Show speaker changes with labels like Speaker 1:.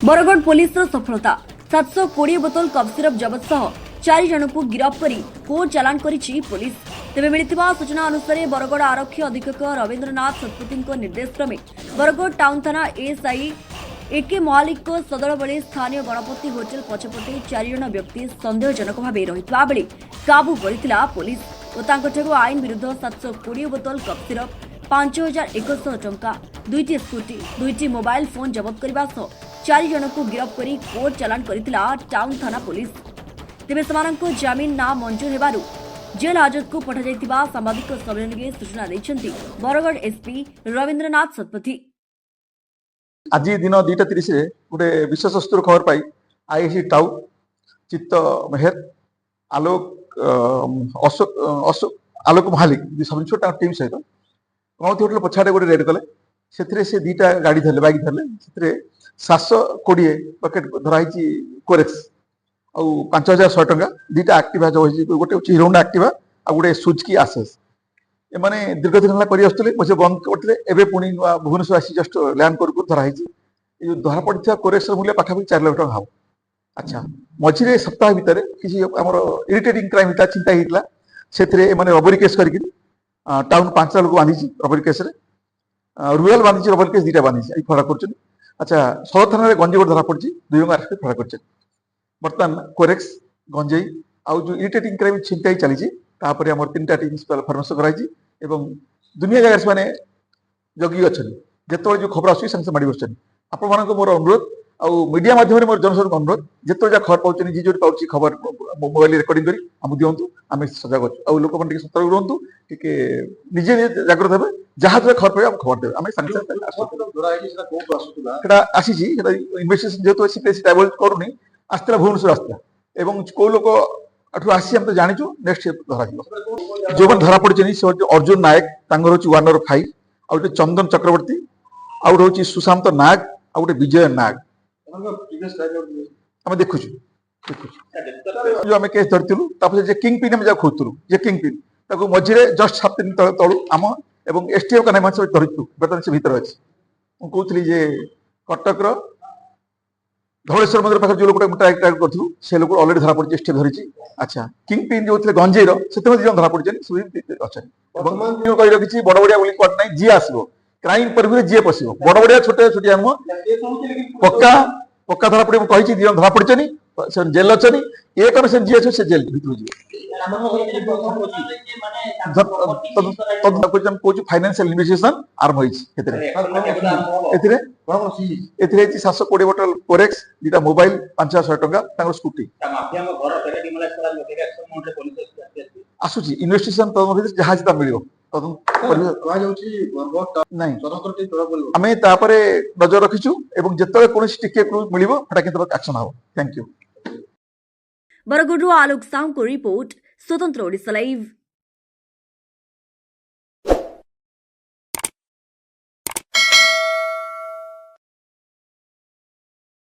Speaker 1: Bargarh police सफलता 720 बोतल cough syrup जबत सह 4 जन को गिरफ्त कर कोर्ट चालान करिछि पुलिस। तेबे मिलिथिबा सूचना अनुसार बरगढ़ आरक्षी अधीक्षक रवींद्रनाथ सतपथी निर्देश क्रमे बरगढ़ टाउन थाना एसआई एके महालिक सदर बड़े स्थानीय गणपति होटेल पछपटे 4 जन व्यक्ति सन्देहजनक भाव रही बेले काबू करथिला पुलिस और तांकठारु आईन विरुद्ध 720 बोतल कफ सिरप 5100 टंका 2टी स्कूटी 2टी मोबाइल फोन जबत करने सह 4 जन को गिरफ्त कर कोर्ट चालान करथिला टाउन थाना पुलिस। तेबे समानंको जमीन ना मंजूर हेबारु जेल हाजत को पठा जाइतिबा सामाजिक सम्मेलन सूचना दैछन्ति बरगढ़ एसपी रवींद्रनाथ सतपथी।
Speaker 2: आज दिन 2:30 रे गोटे विशेष वस्तुर खबर पाई आईसी टाउन चित्त मेहर आलोक आलोक महालिक सब छोटा टीम सहित गणपति होटेल पछाड़े गोटे रेड कले से दीटा गाड़ी धरले बाइक धरले 720 पैकेट धराई कोरेक्स आ 5100 टंका दीटा एक्टिवा जो गोटे हीरो होंडा एक्टिवा आ गोटे सुजुकी आसेस एमाने दीर्घ दिन है कर मुझे बंद करते एवं पुणी भुवनेश्वर आसी जस्ट लैंड कर धराई धरा पड़ा कोरेक्स मूल्य पाखापाखि 4 लाख टका हम। अच्छा मझे सप्ताह भितर किसी इरिटेटिंग क्राइम होता चिंता होता से रबरी केस करके टाउन 5 लोक बांधी रबरी केस रुराल बांधी रबरी केस 2टा बांधी फड़ा कर। अच्छा सदर थाना गंजेई धरा पड़ी 2 जन आरस्ट फड़ा कर। बर्तमान कोरेक्स गंजेई आउ जो इरिटेटिंग क्राइम चिंता चली 3टा टीम फर्मेशन कराई दुनिया जगह से जगी अच्छा जो जो खबर आस माड़ी बस आप मोर अनुरोध आउ मीडिया माध्यम मोर जनसाधारण अनुरोध जो जहाँ खबर पाँच जी जो पाँच खबर मोबाइल रेकर्डिंग कर आम दिंतु आम सजग अच्छु लोक मैंने सतर्क रुहतु टी निजे जाग्रत हे जहाँ जो खबर पाए खबर देवे आम आसी इनभेस्टिगेशन जेहतु डाइवर्ट करूनी आसला भुवनेश्वर आसला कौ लोक आसी आम तो जाचु नेक्स्ट धरा जो धरा पड़ी से अर्जुन नायक हूँ 1 और 5 आउ चंदन चक्रवर्ती आउ गोटे सुशांत नाग आउ गोटे विजय नाग आम देखु जो आम केस धरती जे किंग पिन आम खोजुलु जे किंग पिन मझे जस्ट 7 दिन तलू आम एवं एसटीएफ का नाम धरतु बर्तमान से भर अच्छी कहती जे कटक धवलेश्वर मंदिर पाखे जो लोग ट्राक करूँ से लोग अलरेडी धरा पड़ी एसटीएफ धरी। अच्छा किंग पिन जो थे गंजेईर से धरा पड़ी अच्छा कही रखी बड़ बड़िया कट ना जी आसो क्राइम पर जी पश बड़ बड़िया छोटे छोटिया नुह पक्का पक्का धरा पड़ी कही धरा पड़ी जेल अच्छा ये कम से जी अच्छे से जेल भर कह फाइनेंशियल इन्वेस्टिगेशन आरंभ होती 720 बोतल कोरेक्स 2टा मोबाइल 500 टंका स्कूटी आसूची इन्वेस्टिगेशन जहाँ जहाँ मिल आम नजर रखीचु जिते कौन टिके मिल एक्शन हम। Thank you.
Speaker 1: बरगढ़ आलोक साहू को रिपोर्ट स्वतंत्र ओडिशा लाइव।